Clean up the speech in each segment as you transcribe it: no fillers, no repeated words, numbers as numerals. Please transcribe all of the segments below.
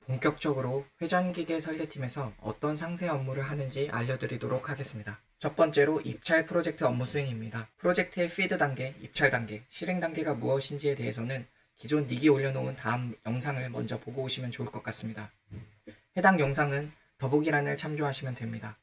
본격적으로 회전기계 설계팀에서 어떤 상세 업무를 하는지 알려드리도록 하겠습니다. 첫 번째로 입찰 프로젝트 업무 수행입니다. 프로젝트의 피드 단계, 입찰 단계, 실행 단계가 무엇인지에 대해서는 기존 닉이 올려놓은 다음 영상을 먼저 보고 오시면 좋을 것 같습니다. 해당 영상은 더보기란을 참조하시면 됩니다.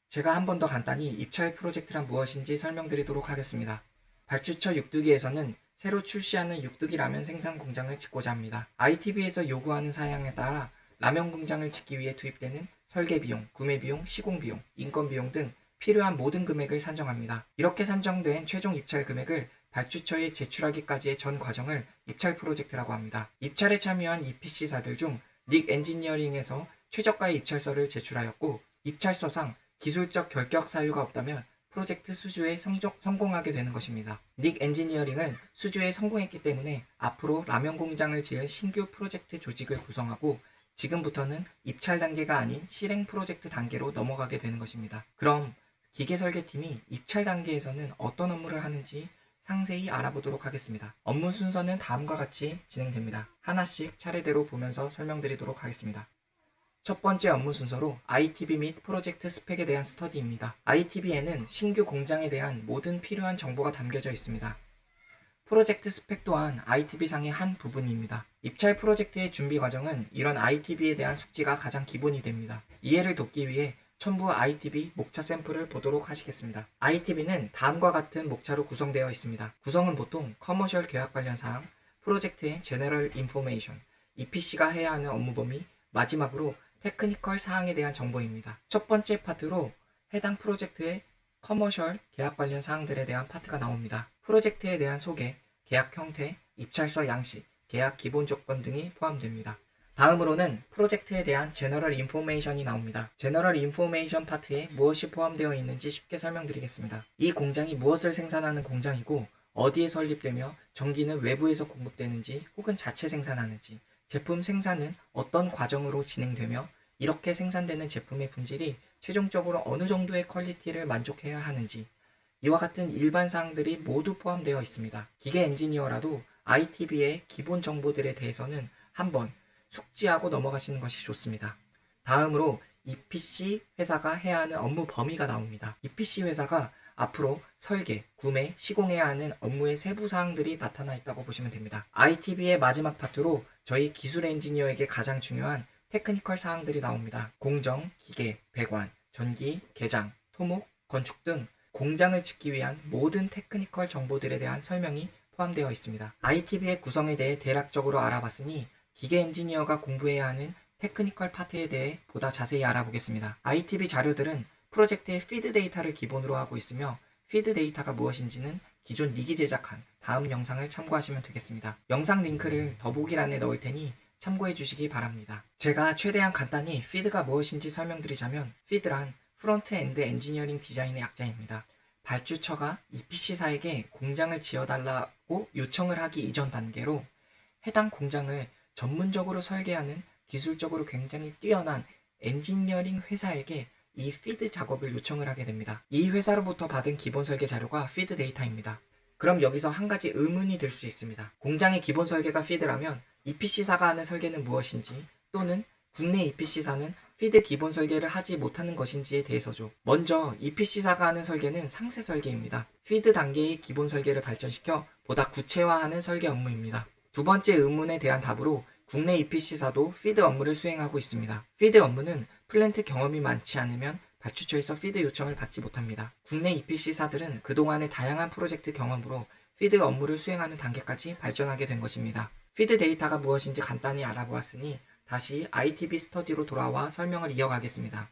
제가 한 번 더 간단히 입찰 프로젝트란 무엇인지 설명드리도록 하겠습니다. 발주처 육두기에서는 새로 출시하는 육두기 라면 생산 공장을 짓고자 합니다. ITB에서 요구하는 사양에 따라 라면 공장을 짓기 위해 투입되는 설계 비용, 구매 비용, 시공 비용, 인건 비용 등 필요한 모든 금액을 산정합니다. 이렇게 산정된 최종 입찰 금액을 발주처에 제출하기까지의 전 과정을 입찰 프로젝트라고 합니다. 입찰에 참여한 EPC사들 중 닉 엔지니어링에서 최저가의 입찰서를 제출하였고, 입찰서상 기술적 결격 사유가 없다면 프로젝트 수주에 성공하게 되는 것입니다. 닉 엔지니어링은 수주에 성공했기 때문에 앞으로 라면 공장을 지을 신규 프로젝트 조직을 구성하고 지금부터는 입찰 단계가 아닌 실행 프로젝트 단계로 넘어가게 되는 것입니다. 그럼 기계 설계팀이 입찰 단계에서는 어떤 업무를 하는지 상세히 알아보도록 하겠습니다. 업무 순서는 다음과 같이 진행됩니다. 하나씩 차례대로 보면서 설명드리도록 하겠습니다. 첫 번째 업무 순서로 ITB 및 프로젝트 스펙에 대한 스터디입니다. ITB에는 신규 공장에 대한 모든 필요한 정보가 담겨져 있습니다. 프로젝트 스펙 또한 ITB상의 한 부분입니다. 입찰 프로젝트의 준비 과정은 이런 ITB에 대한 숙지가 가장 기본이 됩니다. 이해를 돕기 위해 첨부 ITB 목차 샘플을 보도록 하시겠습니다. ITB는 다음과 같은 목차로 구성되어 있습니다. 구성은 보통 커머셜 계약 관련 사항, 프로젝트의 제너럴 인포메이션, EPC가 해야 하는 업무 범위, 마지막으로 테크니컬 사항에 대한 정보입니다. 첫 번째 파트로 해당 프로젝트의 커머셜 계약 관련 사항들에 대한 파트가 나옵니다. 프로젝트에 대한 소개, 계약 형태, 입찰서 양식, 계약 기본 조건 등이 포함됩니다. 다음으로는 프로젝트에 대한 제너럴 인포메이션이 나옵니다. 제너럴 인포메이션 파트에 무엇이 포함되어 있는지 쉽게 설명드리겠습니다. 이 공장이 무엇을 생산하는 공장이고 어디에 설립되며 전기는 외부에서 공급되는지 혹은 자체 생산하는지, 제품 생산은 어떤 과정으로 진행되며 이렇게 생산되는 제품의 품질이 최종적으로 어느 정도의 퀄리티를 만족해야 하는지, 이와 같은 일반 사항들이 모두 포함되어 있습니다. 기계 엔지니어라도 ITB의 기본 정보들에 대해서는 한번 숙지하고 넘어가시는 것이 좋습니다. 다음으로 EPC 회사가 해야 하는 업무 범위가 나옵니다. EPC 회사가 앞으로 설계, 구매, 시공해야 하는 업무의 세부 사항들이 나타나 있다고 보시면 됩니다. ITB의 마지막 파트로 저희 기술 엔지니어에게 가장 중요한 테크니컬 사항들이 나옵니다. 공정, 기계, 배관, 전기, 개장, 토목, 건축 등 공장을 짓기 위한 모든 테크니컬 정보들에 대한 설명이 포함되어 있습니다. ITB의 구성에 대해 대략적으로 알아봤으니 기계 엔지니어가 공부해야 하는 테크니컬 파트에 대해 보다 자세히 알아보겠습니다. ITB 자료들은 프로젝트의 피드 데이터를 기본으로 하고 있으며 피드 데이터가 무엇인지는 기존 닉이 제작한 다음 영상을 참고하시면 되겠습니다. 영상 링크를 더보기란에 넣을 테니 참고해 주시기 바랍니다. 제가 최대한 간단히 피드가 무엇인지 설명드리자면, 피드란 프론트 엔드 엔지니어링 디자인의 약자입니다. 발주처가 EPC사에게 공장을 지어달라고 요청을 하기 이전 단계로 해당 공장을 전문적으로 설계하는 기술적으로 굉장히 뛰어난 엔지니어링 회사에게 이 피드 작업을 요청을 하게 됩니다. 이 회사로부터 받은 기본 설계 자료가 피드 데이터입니다. 그럼 여기서 한 가지 의문이 들 수 있습니다. 공장의 기본 설계가 피드라면 EPC사가 하는 설계는 무엇인지, 또는 국내 EPC사는 피드 기본 설계를 하지 못하는 것인지에 대해서죠. 먼저 EPC사가 하는 설계는 상세 설계입니다. 피드 단계의 기본 설계를 발전시켜 보다 구체화하는 설계 업무입니다. 두 번째 의문에 대한 답으로 국내 EPC사도 피드 업무를 수행하고 있습니다. 피드 업무는 플랜트 경험이 많지 않으면 발주처에서 피드 요청을 받지 못합니다. 국내 EPC사들은 그동안의 다양한 프로젝트 경험으로 피드 업무를 수행하는 단계까지 발전하게 된 것입니다. 피드 데이터가 무엇인지 간단히 알아보았으니 다시 ITB 스터디로 돌아와 설명을 이어가겠습니다.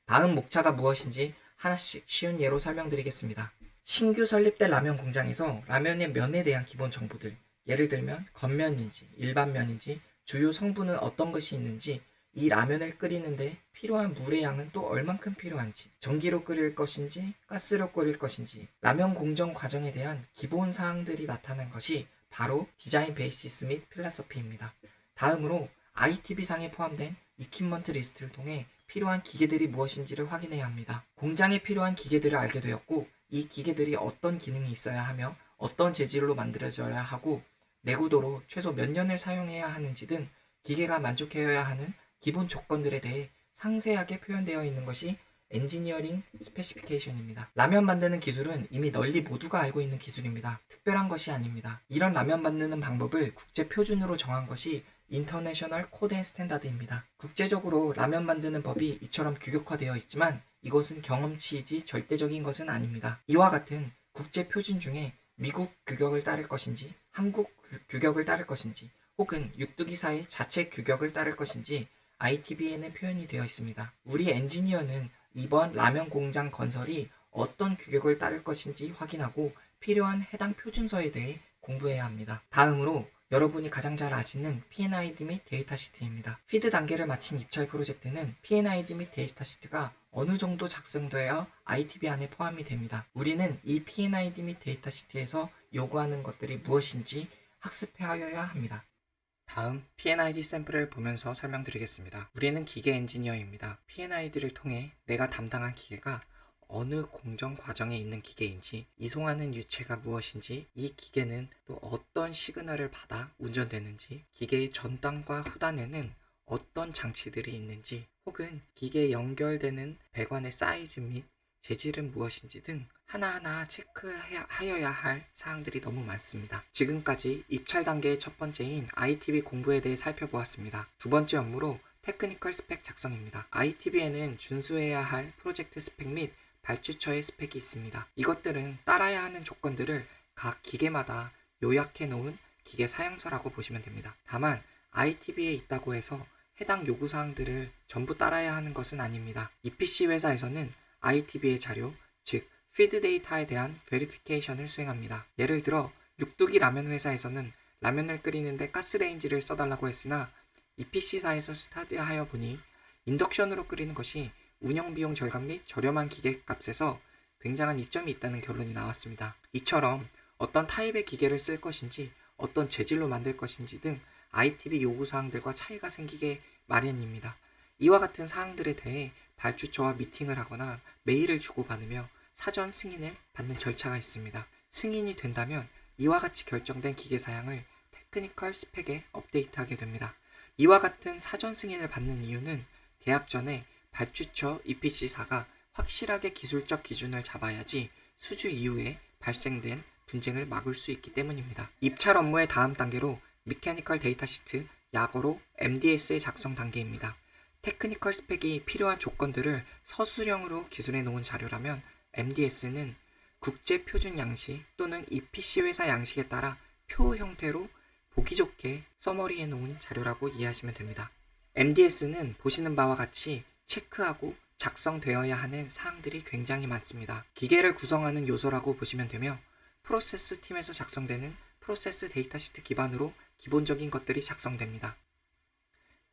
다음 목차가 무엇인지 하나씩 쉬운 예로 설명드리겠습니다. 신규 설립된 라면 공장에서 라면의 면에 대한 기본 정보들, 예를 들면 겉면인지 일반면인지 주요 성분은 어떤 것이 있는지, 이 라면을 끓이는데 필요한 물의 양은 또 얼만큼 필요한지, 전기로 끓일 것인지 가스로 끓일 것인지, 라면 공정 과정에 대한 기본 사항들이 나타난 것이 바로 디자인 베이시스 및 필라소피입니다. 다음으로 ITB상에 포함된 이퀴먼트 리스트를 통해 필요한 기계들이 무엇인지를 확인해야 합니다. 공장에 필요한 기계들을 알게 되었고, 이 기계들이 어떤 기능이 있어야 하며 어떤 재질로 만들어져야 하고 내구도로 최소 몇 년을 사용해야 하는지 등 기계가 만족해야 하는 기본 조건들에 대해 상세하게 표현되어 있는 것이 엔지니어링 스페시피케이션입니다. 라면 만드는 기술은 이미 널리 모두가 알고 있는 기술입니다. 특별한 것이 아닙니다. 이런 라면 만드는 방법을 국제 표준으로 정한 것이 인터내셔널 코드 앤 스탠다드입니다. 국제적으로 라면 만드는 법이 이처럼 규격화되어 있지만 이것은 경험치이지 절대적인 것은 아닙니다. 이와 같은 국제 표준 중에 미국 규격을 따를 것인지, 한국 규격을 따를 것인지, 혹은 육두기사의 자체 규격을 따를 것인지 ITB에는 표현이 되어 있습니다. 우리 엔지니어는 이번 라면 공장 건설이 어떤 규격을 따를 것인지 확인하고 필요한 해당 표준서에 대해 공부해야 합니다. 다음으로 여러분이 가장 잘 아시는 P&ID 및 데이터 시트입니다. 피드 단계를 마친 입찰 프로젝트는 P&ID 및 데이터 시트가 어느 정도 작성되어 ITB 안에 포함이 됩니다. 우리는 이 P&ID 및 데이터 시트에서 요구하는 것들이 무엇인지 학습하여야 합니다. 다음 P&ID 샘플을 보면서 설명드리겠습니다. 우리는 기계 엔지니어입니다. P&ID를 통해 내가 담당한 기계가 어느 공정 과정에 있는 기계인지, 이송하는 유체가 무엇인지, 이 기계는 또 어떤 시그널을 받아 운전되는지, 기계의 전단과 후단에는 어떤 장치들이 있는지, 혹은 기계에 연결되는 배관의 사이즈 및 재질은 무엇인지 등 하나하나 체크하여야 할 사항들이 너무 많습니다. 지금까지 입찰 단계의 첫 번째인 ITB 공부에 대해 살펴보았습니다. 두 번째 업무로 테크니컬 스펙 작성입니다. ITB에는 준수해야 할 프로젝트 스펙 및 발주처의 스펙이 있습니다. 이것들은 따라야 하는 조건들을 각 기계마다 요약해 놓은 기계 사양서라고 보시면 됩니다. 다만 ITB에 있다고 해서 해당 요구사항들을 전부 따라야 하는 것은 아닙니다. EPC 회사에서는 ITB의 자료, 즉 피드 데이터에 대한 베리피케이션을 수행합니다. 예를 들어 육두기 라면 회사에서는 라면을 끓이는데 가스레인지를 써달라고 했으나 EPC사에서 스타디하여 보니 인덕션으로 끓이는 것이 운영비용 절감 및 저렴한 기계값에서 굉장한 이점이 있다는 결론이 나왔습니다. 이처럼 어떤 타입의 기계를 쓸 것인지, 어떤 재질로 만들 것인지 등 ITB 요구사항들과 차이가 생기게 마련입니다. 이와 같은 사항들에 대해 발주처와 미팅을 하거나 메일을 주고받으며 사전 승인을 받는 절차가 있습니다. 승인이 된다면 이와 같이 결정된 기계 사양을 테크니컬 스펙에 업데이트하게 됩니다. 이와 같은 사전 승인을 받는 이유는 계약 전에 발주처 EPC사가 확실하게 기술적 기준을 잡아야지 수주 이후에 발생된 분쟁을 막을 수 있기 때문입니다. 입찰 업무의 다음 단계로 미케니컬 데이터 시트, 약어로 MDS의 작성 단계입니다. 테크니컬 스펙이 필요한 조건들을 서술형으로 기술해 놓은 자료라면 MDS는 국제 표준 양식 또는 EPC 회사 양식에 따라 표 형태로 보기 좋게 서머리해 놓은 자료라고 이해하시면 됩니다. MDS는 보시는 바와 같이 체크하고 작성되어야 하는 사항들이 굉장히 많습니다. 기계를 구성하는 요소라고 보시면 되며 프로세스 팀에서 작성되는 프로세스 데이터 시트 기반으로 기본적인 것들이 작성됩니다.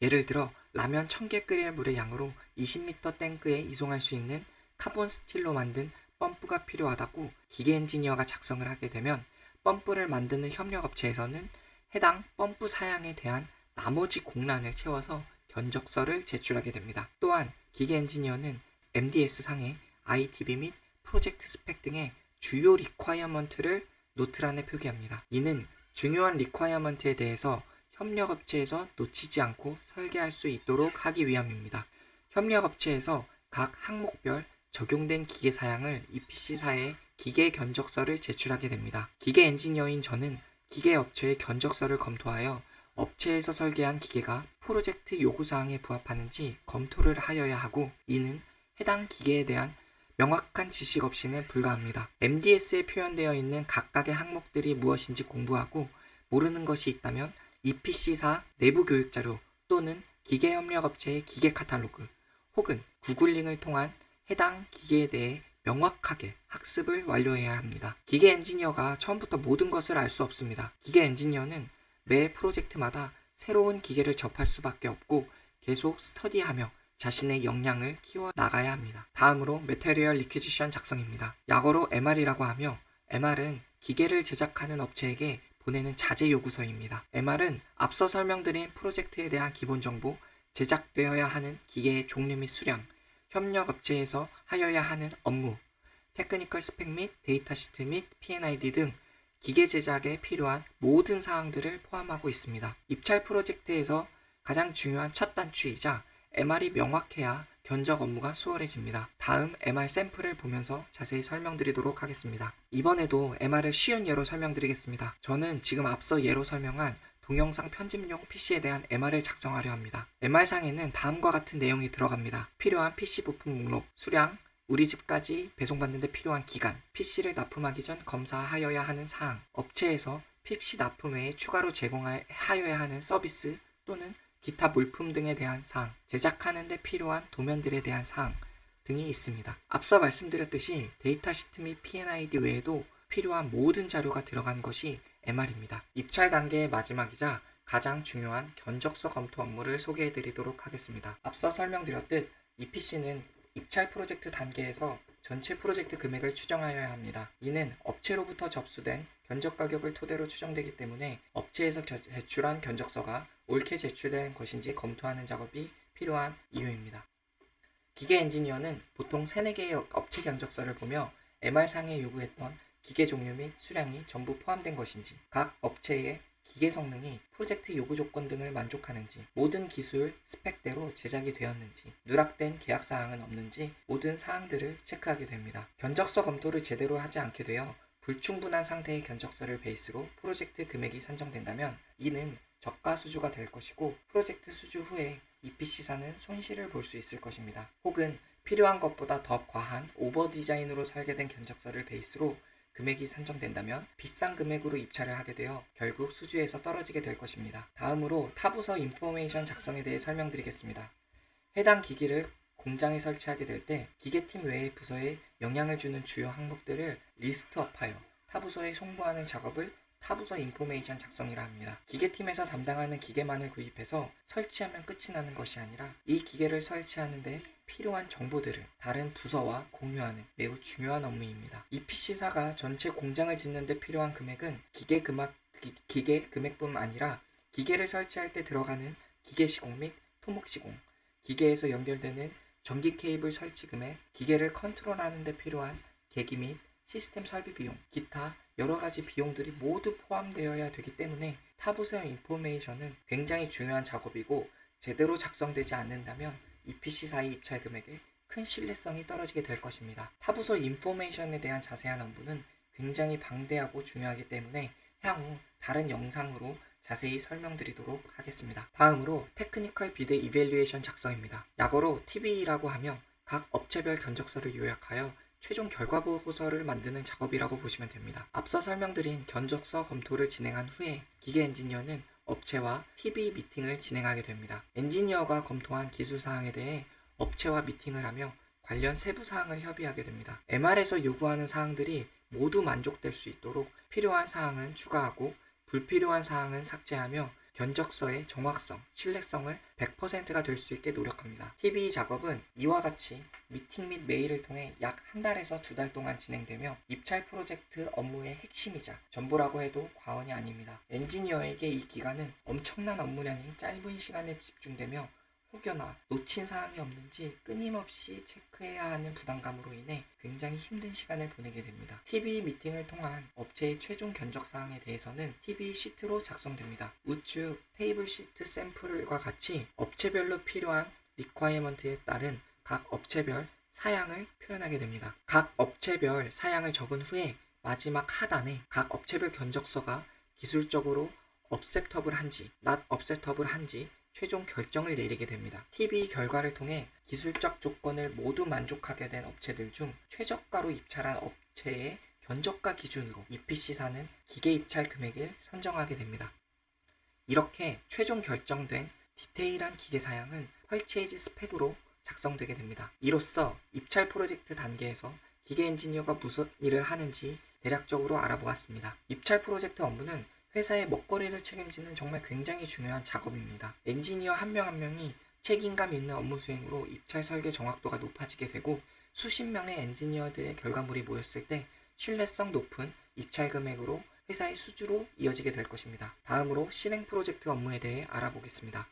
예를 들어 라면 1000개 끓일 물의 양으로 20m 탱크에 이송할 수 있는 카본 스틸로 만든 펌프가 필요하다고 기계 엔지니어가 작성을 하게 되면 펌프를 만드는 협력업체에서는 해당 펌프 사양에 대한 나머지 공란을 채워서 견적서를 제출하게 됩니다. 또한 기계 엔지니어는 MDS 상의 ITB 및 프로젝트 스펙 등의 주요 리콰이어먼트를 노트란에 표기합니다. 이는 중요한 리콰이어먼트에 대해서 협력업체에서 놓치지 않고 설계할 수 있도록 하기 위함입니다. 협력업체에서 각 항목별 적용된 기계 사양을 EPC사에 기계 견적서를 제출하게 됩니다. 기계 엔지니어인 저는 기계 업체의 견적서를 검토하여 업체에서 설계한 기계가 프로젝트 요구사항에 부합하는지 검토를 하여야 하고, 이는 해당 기계에 대한 명확한 지식 없이는 불가합니다. MDS에 표현되어 있는 각각의 항목들이 무엇인지 공부하고 모르는 것이 있다면 EPC사 내부 교육자료 또는 기계협력업체의 기계 카탈로그 혹은 구글링을 통한 해당 기계에 대해 명확하게 학습을 완료해야 합니다. 기계 엔지니어가 처음부터 모든 것을 알 수 없습니다. 기계 엔지니어는 매 프로젝트마다 새로운 기계를 접할 수밖에 없고 계속 스터디하며 자신의 역량을 키워 나가야 합니다. 다음으로 매테리얼 리퀴지션 작성입니다. 약어로 MR이라고 하며 MR은 기계를 제작하는 업체에게 보내는 자재 요구서입니다. MR은 앞서 설명드린 프로젝트에 대한 기본 정보, 제작되어야 하는 기계의 종류 및 수량, 협력업체에서 하여야 하는 업무, 테크니컬 스펙 및 데이터 시트 및 P&ID 등 기계 제작에 필요한 모든 사항들을 포함하고 있습니다. 입찰 프로젝트에서 가장 중요한 첫 단추이자 MR이 명확해야 견적 업무가 수월해집니다. 다음 MR 샘플을 보면서 자세히 설명드리도록 하겠습니다. 이번에도 MR을 쉬운 예로 설명드리겠습니다. 저는 지금 앞서 예로 설명한 동영상 편집용 PC에 대한 MR을 작성하려 합니다. MR상에는 다음과 같은 내용이 들어갑니다. 필요한 PC 부품 목록, 수량, 우리 집까지 배송받는 데 필요한 기간, PC를 납품하기 전 검사하여야 하는 사항, 업체에서 PC 납품 외에 추가로 제공하여야 하는 서비스 또는 기타 물품 등에 대한 사항, 제작하는 데 필요한 도면들에 대한 사항 등이 있습니다. 앞서 말씀드렸듯이 데이터 시트 및 P&ID 외에도 필요한 모든 자료가 들어간 것이 MR입니다. 입찰 단계의 마지막이자 가장 중요한 견적서 검토 업무를 소개해드리도록 하겠습니다. 앞서 설명드렸듯 EPC는 입찰 프로젝트 단계에서 전체 프로젝트 금액을 추정하여야 합니다. 이는 업체로부터 접수된 견적 가격을 토대로 추정되기 때문에 업체에서 제출한 견적서가 옳게 제출된 것인지 검토하는 작업이 필요한 이유입니다. 기계 엔지니어는 보통 3, 4개의 업체 견적서를 보며 MR상에 요구했던 기계 종류 및 수량이 전부 포함된 것인지, 각 업체의 기계 성능이 프로젝트 요구 조건 등을 만족하는지, 모든 기술 스펙대로 제작이 되었는지, 누락된 계약 사항은 없는지 모든 사항들을 체크하게 됩니다. 견적서 검토를 제대로 하지 않게 되어 불충분한 상태의 견적서를 베이스로 프로젝트 금액이 산정된다면 이는 저가 수주가 될 것이고 프로젝트 수주 후에 EPC사는 손실을 볼 수 있을 것입니다. 혹은 필요한 것보다 더 과한 오버 디자인으로 설계된 견적서를 베이스로 금액이 산정된다면 비싼 금액으로 입찰을 하게 되어 결국 수주에서 떨어지게 될 것입니다. 다음으로 타부서 인포메이션 작성에 대해 설명드리겠습니다. 해당 기기를 공장에 설치하게 될 때 기계팀 외의 부서에 영향을 주는 주요 항목들을 리스트업하여 타부서에 송부하는 작업을 타부서 인포메이션 작성이라 합니다. 기계팀에서 담당하는 기계만을 구입해서 설치하면 끝이 나는 것이 아니라 이 기계를 설치하는 데 필요한 정보들을 다른 부서와 공유하는 매우 중요한 업무입니다. EPC사가 전체 공장을 짓는 데 필요한 금액은 기계 금액뿐만 아니라 기계를 설치할 때 들어가는 기계 시공 및 토목 시공, 기계에서 연결되는 전기 케이블 설치 금액, 기계를 컨트롤하는 데 필요한 계기 및 시스템 설비 비용, 기타 여러 가지 비용들이 모두 포함되어야 되기 때문에 타부서 인포메이션은 굉장히 중요한 작업이고 제대로 작성되지 않는다면 EPC사의 입찰 금액에 큰 신뢰성이 떨어지게 될 것입니다. 타부서 인포메이션에 대한 자세한 업무는 굉장히 방대하고 중요하기 때문에 향후 다른 영상으로 자세히 설명드리도록 하겠습니다. 다음으로 테크니컬 비드 이밸류에이션 작성입니다. 약어로 TBE라고 하며 각 업체별 견적서를 요약하여 최종 결과 보고서를 만드는 작업이라고 보시면 됩니다. 앞서 설명드린 견적서 검토를 진행한 후에 기계 엔지니어는 업체와 TBE 미팅을 진행하게 됩니다. 엔지니어가 검토한 기술 사항에 대해 업체와 미팅을 하며 관련 세부 사항을 협의하게 됩니다. MR에서 요구하는 사항들이 모두 만족될 수 있도록 필요한 사항은 추가하고 불필요한 사항은 삭제하며 견적서의 정확성, 신뢰성을 100%가 될 수 있게 노력합니다. TBE 작업은 이와 같이 미팅 및 메일을 통해 약 한 달에서 2달 동안 진행되며 입찰 프로젝트 업무의 핵심이자 전부라고 해도 과언이 아닙니다. 엔지니어에게 이 기간은 엄청난 업무량이 짧은 시간에 집중되며 혹여나 놓친 사항이 없는지 끊임없이 체크해야 하는 부담감으로 인해 굉장히 힘든 시간을 보내게 됩니다. TBE 미팅을 통한 업체의 최종 견적 사항에 대해서는 TBE 시트로 작성됩니다. 우측 테이블 시트 샘플과 같이 업체별로 필요한 리퀘어먼트에 따른 각 업체별 사양을 표현하게 됩니다. 각 업체별 사양을 적은 후에 마지막 하단에 각 업체별 견적서가 기술적으로 업셉터블한지, not 업셉터블한지 최종 결정을 내리게 됩니다. TBE 결과를 통해 기술적 조건을 모두 만족하게 된 업체들 중 최저가로 입찰한 업체의 견적가 기준으로 EPC사는 기계 입찰 금액을 선정하게 됩니다. 이렇게 최종 결정된 디테일한 기계 사양은 펄체이즈 스펙으로 작성되게 됩니다. 이로써 입찰 프로젝트 단계에서 기계 엔지니어가 무슨 일을 하는지 대략적으로 알아보았습니다. 입찰 프로젝트 업무는 회사의 먹거리를 책임지는 정말 굉장히 중요한 작업입니다. 엔지니어 한 명 한 명이 책임감 있는 업무 수행으로 입찰 설계 정확도가 높아지게 되고 수십 명의 엔지니어들의 결과물이 모였을 때 신뢰성 높은 입찰 금액으로 회사의 수주로 이어지게 될 것입니다. 다음으로 실행 프로젝트 업무에 대해 알아보겠습니다.